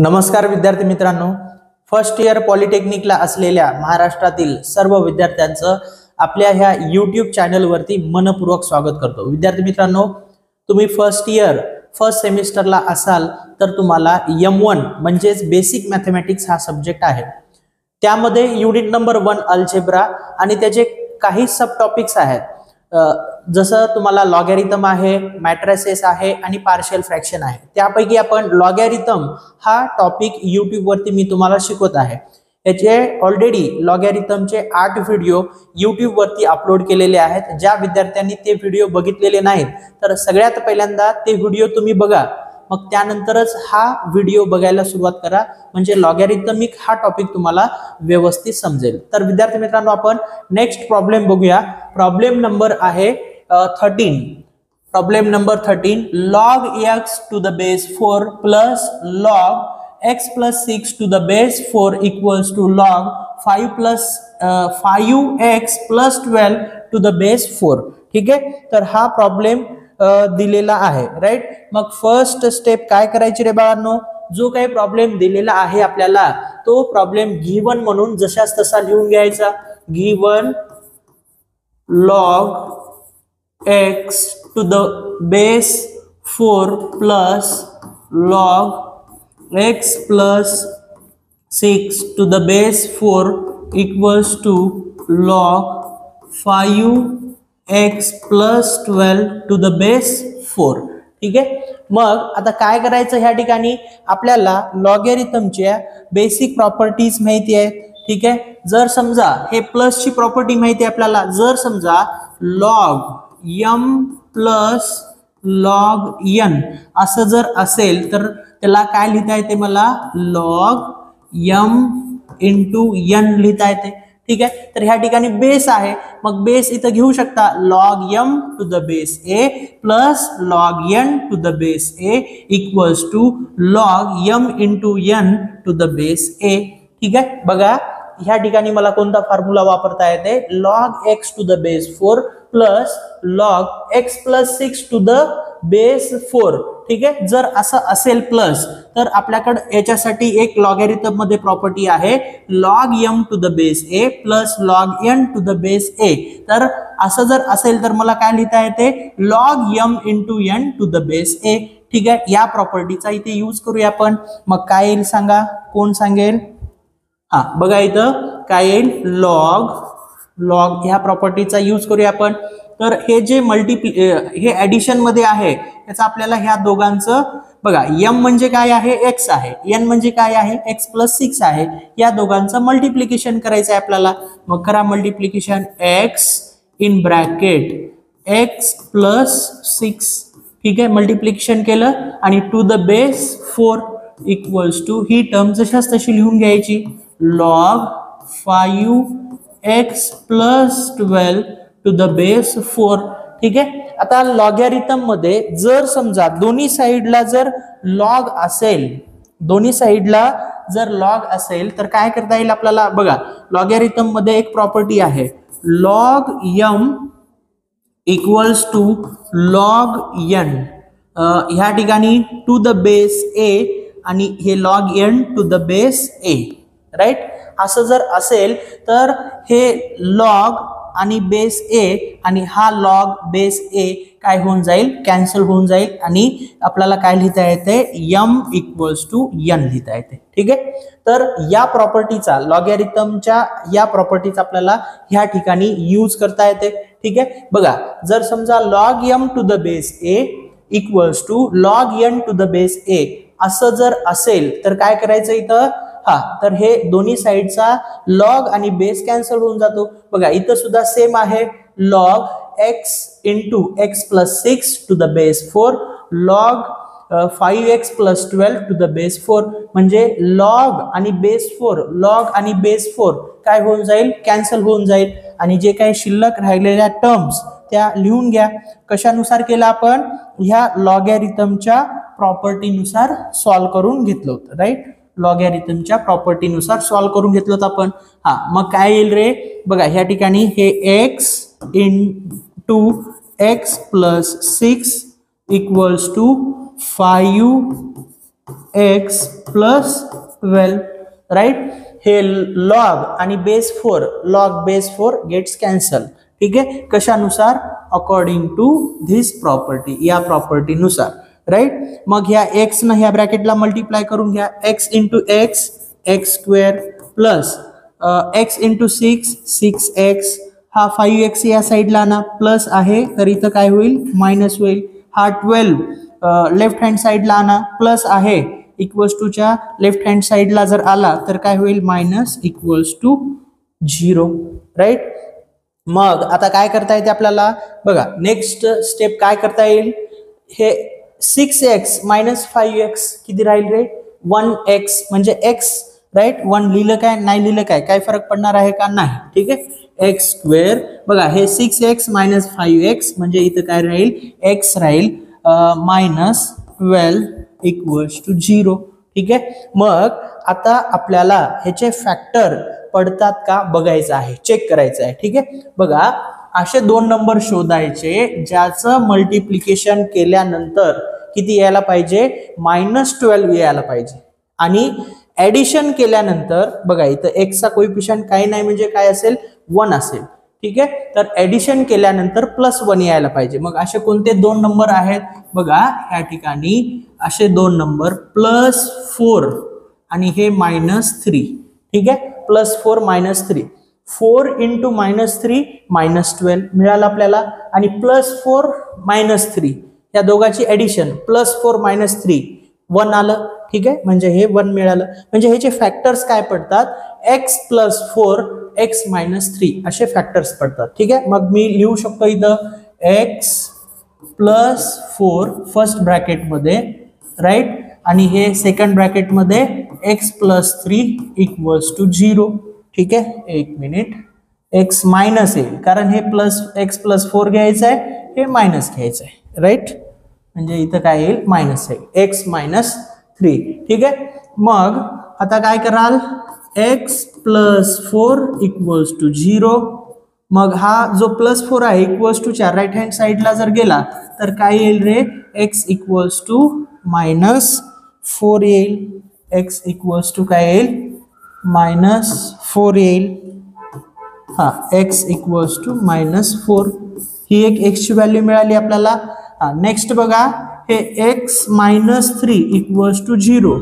नमस्कार विद्यार्थी मित्रांनो, फर्स्ट इयर पॉलिटेक्निकला असलेल्या महाराष्ट्रातील सर्व विद्यार्थ्यांचं आपल्या ह्या यूट्यूब चॅनलवरती मनपूर्वक स्वागत करतो। विद्यार्थी मित्रांनो, तुम्ही फर्स्ट सेमिस्टरला असाल तर तुम्हाला M1 म्हणजेच बेसिक मॅथमॅटिक्स हा सब्जेक्ट आहे। त्यामध्ये युनिट नंबर 1 अल्जेब्रा आणि त्याचे काही सब टॉपिक्स आहेत, जसं तुम्हाला लॉगॅरिथम आहे, मॅट्रिसेस आहे आणि पार्शियल फ्रॅक्शन आहे। त्यापैकी आपण लॉगॅरिथम हा टॉपिक यूट्यूब वरती मी तुम्हाला शिकवत आहे। याचे ऑलरेडी लॉगॅरिथमचे 8 व्हिडिओ यूट्यूब वरती अपलोड केलेले आहेत। ज्या विद्यार्थ्यांनी ते व्हिडिओ बघितलेले नाहीत तर सगळ्यात पहिल्यांदा ते व्हिडिओ तुम्ही बघा, मग त्यानंतरच हा व्हिडिओ बघायला सुरुवात करा, म्हणजे लॉगॅरिथमिक हा टॉपिक तुम्हाला व्यवस्थित समजेल। तर विद्यार्थी मित्रांनो, आपण नेक्स्ट प्रॉब्लेम बघूया। प्रॉब्लेम नंबर आहे 13। Problem number 13, log x to the base 4 plus log x plus 6 to the base 4 equals to log 5x plus 12 to the base 4। ठीक आहे, तर हा प्रॉब्लेम दिलेला आहे, राईट। मग फर्स्ट स्टेप काय करायची रे बाळांनो, जो काही प्रॉब्लेम दिलेला आहे आपल्याला तो प्रॉब्लेम गिवन म्हणून जशास तसा लिहून घ्यायचा। Given log x to the base 4 plus log x plus 6 to the base 4 equals to log 5x plus 12 to the base 4। ठीक आहे, मग आता काय करायचं, ह्या ठिकाणी आपल्याला लॉगॅरिथमच्या बेसिक प्रॉपर्टीज माहिती आहेत। ठीक आहे, जर समजा हे प्लस ची प्रॉपर्टी माहिती आहे आपल्याला, जर समजा log m plus log n असं जर असेल तर त्याला काय लिहिता येते, मला log m इंटू n लिहिता येते। ठीक आहे, तर ह्या ठिकाणी बेस आहे, मग बेस इथं घेऊ शकता, log m to the base a plus log n to the base a equals to log m into n to the base a। ठीक आहे, बघा ह्या ठिकाणी मला कोणता फॉर्म्युला वापरता येते, log x to the base 4 plus log x plus 6 to the base 4। ठीक आहे, जर असं असेल प्लस तर आपल्याकडे याच्यासाठी एक लॉगॅरिथम मध्ये प्रॉपर्टी आहे log m to the base a plus log n to the base a। तर असं जर असेल तर मला काय लिहिता येते, log m into n to the base a। ठीक आहे, या प्रॉपर्टीचा इथे यूज करूया आपण। मग काय येईल सांगा, कोण सांगेल? हा बघा इथं काय येईल, लॉग ह्या प्रॉपर्टीचा यूज करूया आपण। तर हे जे हे ऍडिशन मध्ये आहे त्याचा आपल्याला ह्या दोघांचं बघा, m म्हणजे काय आहे, x आहे, n म्हणजे काय आहे, x प्लस 6 आहे, या दोघांचं मल्टिप्लिकेशन करायचं आहे आपल्याला। मग करा multiplication, x in bracket x plus 6। ठीक आहे, मल्टिप्लिकेशन केलं आणि to the base 4 equals to ही टर्म जशाच तशी लिहून घ्यायची, log 5x plus 12 to the base 4। ठीक आहे, आता लॉगॅरिथम मध्ये जर समजा दोन्ही साइडला जर लॉग असेल तर काय करता येईल आपल्याला, बघा लॉगॅरिथम मध्ये एक प्रॉपर्टी आहे log m equals to log n। ह्या ठिकाणी टू द बेस a आणि हे log n to the base a, right. असं जर असेल तर हे log आणि बेस a आणि हा log बेस a काय होऊन जाईल, कॅन्सल होऊन जाईल आणि आपल्याला काय लिहिता येते, m इक्वल्स टू n लिहिता येते। ठीक आहे, तर या प्रॉपर्टीचा लॉगॅरिथमच्या या प्रॉपर्टीचा आपल्याला ह्या ठिकाणी यूज करता येते। ठीक आहे, बघा जर समजा log m to the base a equals to log n to the base a असं जर असेल तर काय करायचं इथं, तर हे दोन्ही साइडचा log आणि बेस कॅन्सल होऊन जातो। बघा इथं सुद्धा सेम आहे, log x into x plus 6 to the base 4 log 5x plus 12 to the base 4, म्हणजे log आणि बेस 4 काय होऊन जाईल, कॅन्सल होऊन जाईल आणि जे काही शिल्लक राहिलेल्या टर्म्स त्या लिहून घ्या। कशानुसार केलं आपण, ह्या लॉगॅरिथमच्या प्रॉपर्टीनुसार सॉल्व्ह करून घेतलं होतं, राईट। लॉगॅरिथमच्या प्रॉपर्टीनुसार सॉल्व्ह करून घेतलं होतं आपण। मग काय येईल रे, बघा ह्या ठिकाणी हे x into x plus 6 equals to 5 x plus 12 right. हे लॉग आणि base 4 log base 4 gets cancel. ठीक आहे, कशानुसार? अकॉर्डिंग टू धिस प्रॉपर्टी, या प्रॉपर्टी नुसार राईट. मग ह्या एक्स न ह्या ब्रॅकेटला मल्टिप्लाय करून घ्या. X into x x square plus x into 6 x, हा 5x या साईडला ना प्लस आहे तर इथं काय होईल? मायनस होईल. हा 12 लेफ्ट हँड साईडला आणा, प्लस आहे इक्वल्स टू च्या लेफ्ट हँड साईडला जर आला तर काय होईल? Minus equals to 0 right. मग आता काय करता येते आपल्याला? बघा नेक्स्ट स्टेप काय करता येईल? हे 6x मायनस 5x किती राहील रे? 1x म्हणजे x राईट. 1 लिहिलं काय नाही लिहिलं काय फरक पडणार आहे का? नाही. ठीक आहे, एक्स स्क्वेअर. बघा हे 6x मायनस 5x म्हणजे इथं काय राहील? x राहील मायनस 12 इक्वल्स टू 0. ठीक आहे, मग आता आपल्याला ह्याचे फॅक्टर पडतात का बघायचं आहे, चेक करायचं आहे. ठीक आहे, बघा असे दोन नंबर शोधायचे ज्याचं मल्टिप्लिकेशन केल्यानंतर किती यायला पाहिजे? -12 यायला पाहिजे. आणि ऍडिशन केल्यानंतर बघा इथं एक्स चा कोइफिशियंट काही नाही म्हणजे काय असेल? 1 असेल. ठीक आहे, तर ऍडिशन केल्यानंतर +1 यायला पाहिजे. मग असे कोणते दोन नंबर आहेत? बघा या ठिकाणी असे दोन नंबर +4 आणि हे -3. ठीक आहे, +4 -3. 4 इंटू -3 -12 मिळालं आपल्याला. आणि +4 -3 या दोघांची ऍडिशन +4 -3 1 आलं. ठीक आहे, म्हणजे हे 1 मिळालं. म्हणजे ह्याचे फॅक्टर्स काय पडतात? x + 4 x - 3 असे फॅक्टर्स पडतात. ठीक आहे, मग मी लिहू शकतो इथं x + 4 फर्स्ट ब्रॅकेट मध्ये राईट, आणि हे सेकंड ब्रॅकेट मध्ये x + 3 इक्वल्स टू 0. ठीक आहे, एक मिनिट. x मायनस येईल कारण हे x + 4 घ्यायचं आहे, हे मायनस घ्यायचं आहे राईट. म्हणजे इथं काय येईल? मायनस आहे x - 3. ठीक आहे, मग आता काय कराल? x + 4 equals to 0. मग हा जो +4 आहे इक्वल्स टू च्या राईट हँड साईडला जर गेला तर काय येईल रे? x इक्वल्स टू -4 येईल. x इक्वल्स टू काय येईल? -4 येईल. हा x इक्वल्स टू -4. ही एक x ची व्हॅल्यू मिळाली आपल्याला. नेक्स्ट बघा हे x - 3 इक्वल्स टू 0.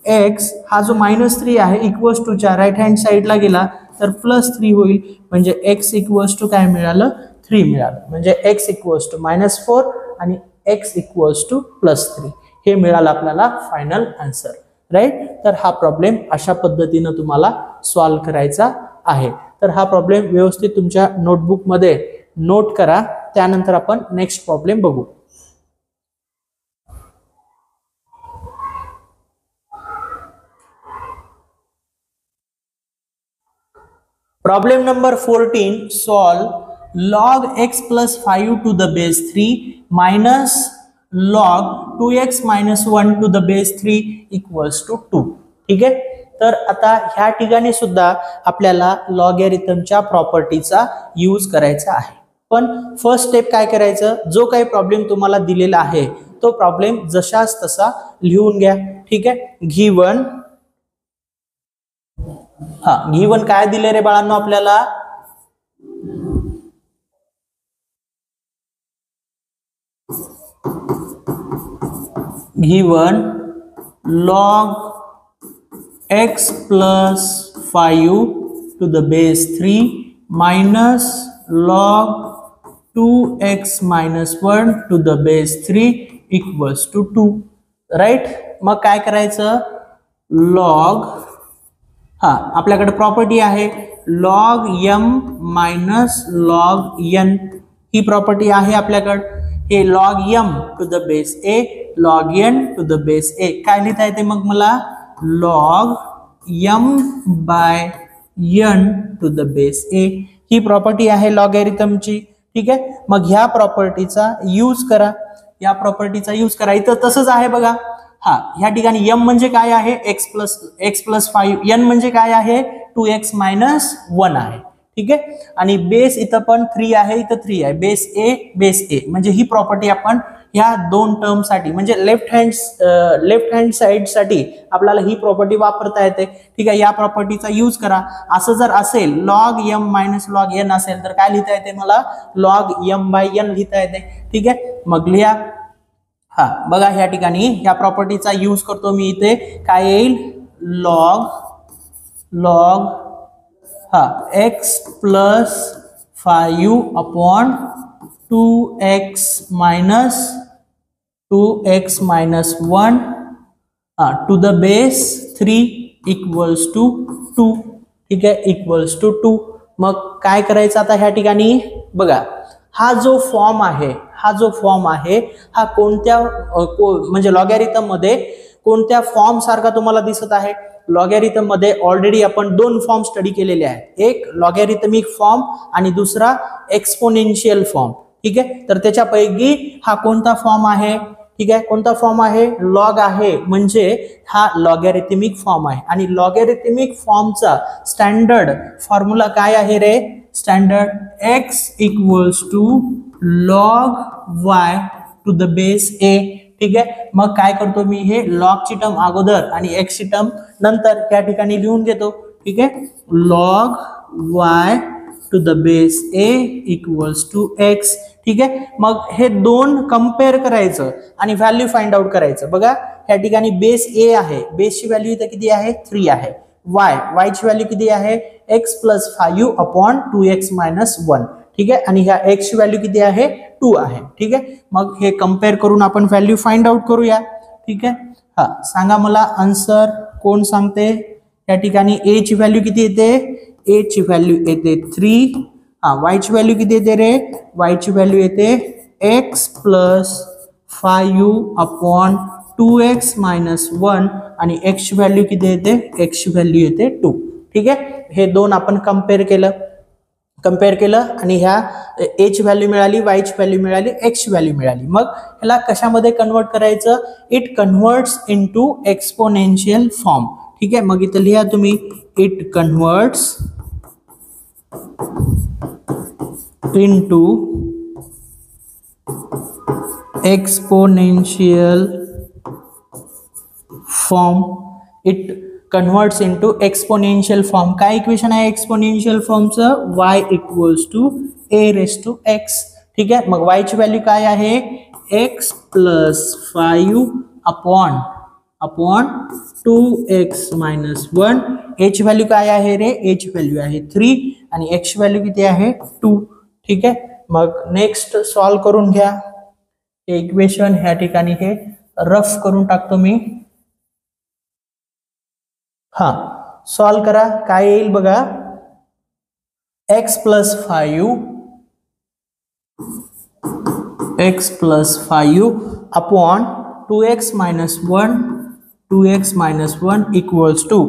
x हा जो -3 आहे इक्वल्स टू च्या राईट हँड साईडला गेला तर +3 होईल. म्हणजे x इक्वल्स टू काय मिळालं? 3 मिळालं. म्हणजे x इक्वल्स टू -4 आणि x इक्वल्स टू +3 हे मिळालं आपल्याला फायनल आन्सर राईट. तर हा प्रॉब्लेम अशा पद्धतीनं तुम्हाला सॉल्व्ह करायचा आहे. तर हा प्रॉब्लेम व्यवस्थित तुमच्या नोटबुकमध्ये नोट करा. त्यानंतर आपण नेक्स्ट प्रॉब्लेम बघू. Problem number 14, solve log x plus 5 to the base 3 minus log 2x minus 1 to the base 3 equals to 2. ठीक आहे, तर आता ह्या ठिकाणी सुद्धा आपल्याला लॉगॅरिथमच्या प्रॉपर्टीचा यूज करायचा आहे. पण फर्स्ट स्टेप काय करायचं? जो काही प्रॉब्लेम तुम्हाला दिलेला आहे तो प्रॉब्लेम जशाच तसा लिहून घ्या. ठीक आहे, गिवन गिवन काय दिले रे बाळांनो आपल्याला? Given log x plus 5 to the base 3 minus log 2x minus 1 to the base 3 equals to 2. Right, मग काय करायचं? log आपल्याकडे प्रॉपर्टी आहे log m minus log n. ही प्रॉपर्टी आहे आपल्याकडे. हे log m to the base a log n to the base a काय लिहिता येते मग मला? log m by n to the base a. ही प्रॉपर्टी आहे लॉगॅरिथमची. ठीक आहे, मग ह्या प्रॉपर्टीचा यूज करा. या प्रॉपर्टीचा यूज करा. इथं तसंच आहे बघा. ह्या ठिकाणी m म्हणजे काय आहे? x plus 5. n म्हणजे काय आहे? 2x मायनस 1 आहे. ठीक आहे, आणि बेस इथं पण 3 आहे, इथं 3 आहे. बेस a म्हणजे ही प्रॉपर्टी आपण या दोन टर्म साठी म्हणजे लेफ्ट हँड साइड साठी आपल्याला ही प्रॉपर्टी वापरता येते. ठीक आहे, या प्रॉपर्टीचा यूज करा. असं जर असेल log m minus log n असेल तर काय लिहिता येते मला लॉग m बाय n लिहिता येते. ठीक आहे, मग लिहा. हा बघा ह्या ठिकाणी ह्या प्रॉपर्टीचा यूज करतो मी. इथे काय येईल log x plus 5 upon 2x minus 1 to the base 3 equals to 2. ठीक आहे, इक्वल्स टू 2. मग काय करायचं आता ह्या ठिकाणी बघा, हा जो फॉर्म आहे हा कोणत्या म्हणजे लॉगॅरिथम मध्ये कोणत्या फॉर्म सारखा तुम्हाला दिसत आहे. लॉगॅरिथम मध्ये ऑलरेडी आपण दोन फॉर्म स्टडी केलेले आहेत, एक लॉगॅरिथमिक फॉर्म आणि दुसरा एक्सपोनेन्शियल फॉर्म. ठीक आहे, तर त्याच्यापैकी हा कोणता फॉर्म आहे. ठीक आहे, कोणता फॉर्म आहे लॉग आहे, म्हणजे हा लॉगॅरिथमिक फॉर्म आहे. आणि लॉगॅरिथमिक फॉर्मचा स्टँडर्ड फॉर्म्युला काय आहे रे, standard x equals to log y to the base a. ठीक आहे, मग काय करतो मी हे लॉग ची टर्म अगोदर आणि x ची टर्म नंतर त्या ठिकाणी लिहून घेतो. ठीक आहे, log y to the base a equals to x. ठीक आहे, मग हे दोन कंपेअर करायचं आणि व्हॅल्यू फाइंड आउट करायचं. बघा या ठिकाणी बेस a आहे, बेसची व्हॅल्यू इथे किती आहे 3 आहे. y ची व्हॅल्यू किती आहे x plus 5 upon 2x minus 1. ठीक आहे, आणि ह्या x ची व्हॅल्यू किती आहे 2 आहे. ठीक आहे, मग हे कंपेअर करून आपण व्हॅल्यू फाइंड आउट करूया. ठीक आहे, हा सांगा मला आन्सर कोण सांगते. या ठिकाणी a ची व्हॅल्यू किती येते, a ची व्हॅल्यू येते 3. y ची व्हॅल्यू किती येते रे, y ची व्हॅल्यू येते x plus 5 upon 2x minus 1 आणि x ची व्हॅल्यू किती येते, x ची व्हॅल्यू येते 2. ठीक आहे, हे दोन आपण कंपेअर केलं आणि ह्या a ची व्हॅल्यू मिळाली, y ची व्हॅल्यू मिळाली, x ची व्हॅल्यू मिळाली. मग ह्याला कशामध्ये कन्वर्ट करायचं, it converts into exponential form. ठीक आहे, मग इथं लिहा तुम्ही it converts into exponential form. It converts into exponential form. काय इक्वेशन आहे एक्सपोनेन्शियल फॉर्मचं, y equals to a raise to x. ठीक आहे, मग y ची व्हॅल्यू काय आहे x plus 5 upon 2x minus 1. a ची व्हॅल्यू काय आहे रे, a ची व्हॅल्यू आहे 3 आणि x ची व्हॅल्यू किती आहे 2. ठीक आहे, मग नेक्स्ट सॉल्व करून घ्या हे इक्वेशन. ह्या ठिकाणी हे रफ करून टाकतो मी. हा सॉल्व करा, काय येईल बघा, x plus 5 upon 2x minus 1 equals to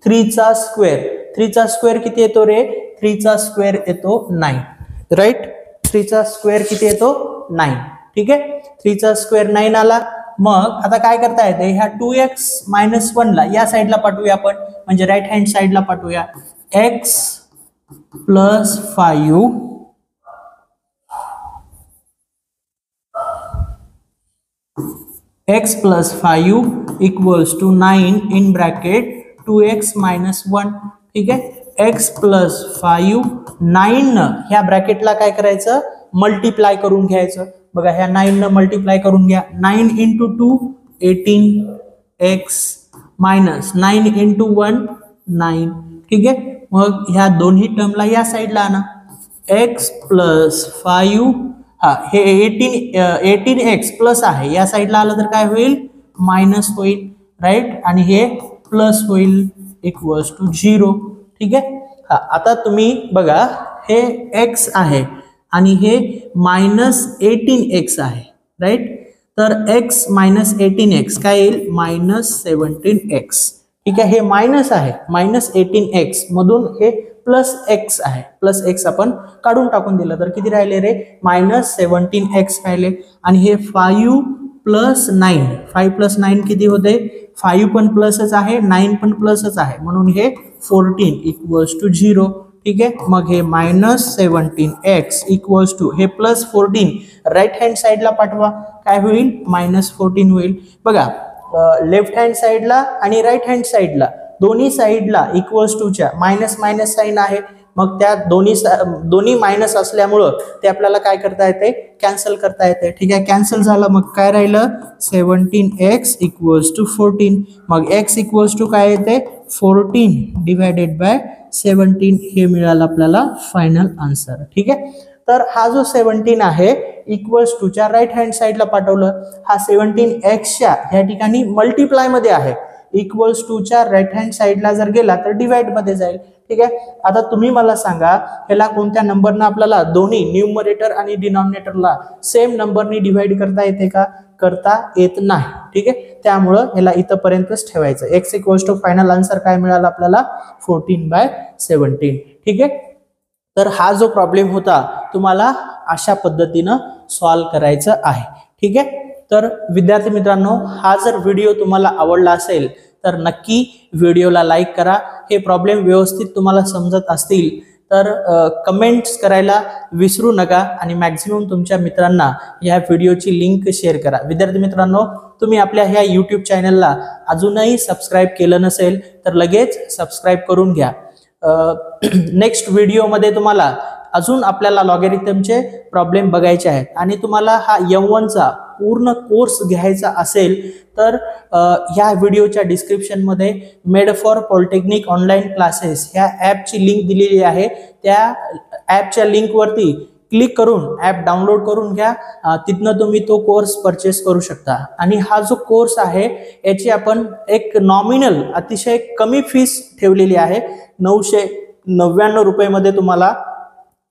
3 चा स्क्वेअर. 3 चा स्क्वेअर किती येतो रे, 3 चा स्क्वेअर येतो 9. राइट, 3 चा स्क्वेअर किती येतो 9. ठीक आहे, 3 चा स्क्वेअर 9 आला. मग आता काय करता येते, ह्या 2x मायनस 1 ला या साईडला पाठवूया आपण, म्हणजे राईट हँड साईडला पाठवूया. x plus 5 equals to 9 in bracket 2x minus 1. ठीक आहे, x प्लस 5 9 ह्या ब्रॅकेटला काय करायचं मल्टिप्लाय करून घ्यायचं. बघा ह्या 9 मल्टिप्लाय करून घ्या. 9 इंटू 2 18x मायनस 9 इंटू 1 9. ठीक आहे, मग ह्या दोन्ही टर्मला या साईडला आणा. x प्लस 5 हे 18x प्लस आहे, या साईडला आलं तर काय होईल मायनस होईल. राईट, आणि हे प्लस होईल इक्वल्स टू 0. ठीक आहे, आता तुम्ही बघा हे x आहे आणि हे मायनस 18x आहे. राईट, तर x मायनस 18x काय येईल मायनस 17x. ठीक आहे, हे मायनस आहे, मायनस 18x मधून हे प्लस x आहे, प्लस x आपण काढून टाकून दिलं तर किती राहिले रे मायनस 17x राहिले. आणि हे 5 प्लस 9, 5 प्लस 9 किती होते, 5 पण प्लसच आहे 9 पण प्लसच आहे, म्हणून हे 14 इक्वल्स टू 0. ठीक आहे, मग हे मायनस 17x इक्वल्स टू हे प्लस 14 राईट हँड साईडला पाठवा, काय होईल -14 होईल. बघा लेफ्ट हँड साईडला आणि राईट हँड साईडला दोन्ही साईडला इक्वल्स टूच्या मायनस मायनस साईन आहे. मग त्या दोन्ही मायनस असल्यामुळं ते आपल्याला काय करता येते, कॅन्सल करता येते. ठीक आहे, कॅन्सल झालं. मग काय राहिलं 17x इक्वल्स टू 14. मग x इक्वल्स टू काय येते 14 डिवायडेड बाय 17 हे मिळालं आपल्याला फायनल आन्सर. ठीक आहे, तर हा जो 17 आहे इक्वल्स टूच्या राईट हँड साईडला पाठवलं. हा 17x ह्या ठिकाणी मल्टिप्लाय मध्ये आहे. इक्वल्स टूच्या राईट हँड साईडला जर गेला तर डिवाइड मध्ये जाईल. ठीक आहे, आता तुम्ही मला सांगा ह्याला कोणत्या नंबरनं आपल्याला दोन्ही न्यूमरेटर आणि डिनॉमिनेटरला सेम नंबरनी डिवाइड करता येते का, करता येत नाही. ठीक आहे, त्यामुळं ह्याला इथपर्यंतच ठेवायचं. x equals to final answer काय मिळाला आपल्याला 14/17. ठीक आहे, तर हा जो प्रॉब्लेम होता तुम्हाला अशा पद्धतीनं सॉल्व करायचं आहे. ठीक आहे, तर विद्यार्थी मित्रांनो हा जर व्हिडिओ तुम्हाला आवडला असेल तर नक्की व्हिडिओला लाईक करा. हे प्रॉब्लेम व्यवस्थित तुम्हाला समजत असतील तर कमेंट्स करायला विसरू नका आणि मॅक्झिमम तुमच्या मित्रांना या व्हिडिओची लिंक शेअर करा. विद्यार्थी मित्रांनो तुम्ही आपल्या ह्या यूट्यूब चॅनलला अजूनही सबस्क्राईब केलं नसेल तर लगेच सबस्क्राईब करून घ्या. नेक्स्ट व्हिडिओमध्ये तुम्हाला अजून आपल्याला लॉगॅरिथमचे प्रॉब्लेम बघायचे आहेत आणि तुम्हाला हा M1चा पूर्ण कोर्स घ्यायचा असेल तर ह्या व्हिडिओच्या डिस्क्रिप्शनमध्ये made for polytechnic online classes ह्या ॲपची लिंक दिलेली आहे. त्या ॲपच्या लिंकवरती क्लिक करून ॲप डाउनलोड करून घ्या. तिथनं तुम्ही तो कोर्स परचेस करू शकता. आणि हा जो कोर्स आहे याची आपण एक नॉमिनल अतिशय कमी फीस ठेवलेली आहे. 999 रुपयेमध्ये तुम्हाला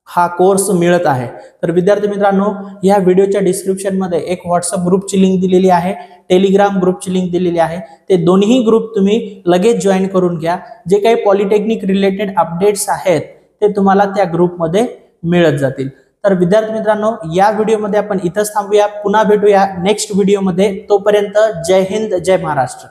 हा कोर्स मिळत आहे. तर विद्यार्थी मित्रांनो या व्हिडिओच्या डिस्क्रिप्शनमध्ये एक व्हॉट्सअप ग्रुपची लिंक दिलेली आहे, टेलिग्राम ग्रुपची लिंक दिलेली आहे. ते दोन्ही ग्रुप तुम्ही लगेच जॉईन करून घ्या. जे काही पॉलिटेक्निक रिलेटेड अपडेट्स आहेत ते तुम्हाला त्या ग्रुपमध्ये मिळत जातील. तर विद्यार्थी मित्रांनो या व्हिडिओमध्ये आपण इथंच थांबूया. पुन्हा भेटूया नेक्स्ट व्हिडिओमध्ये. तोपर्यंत जय हिंद, जय महाराष्ट्र.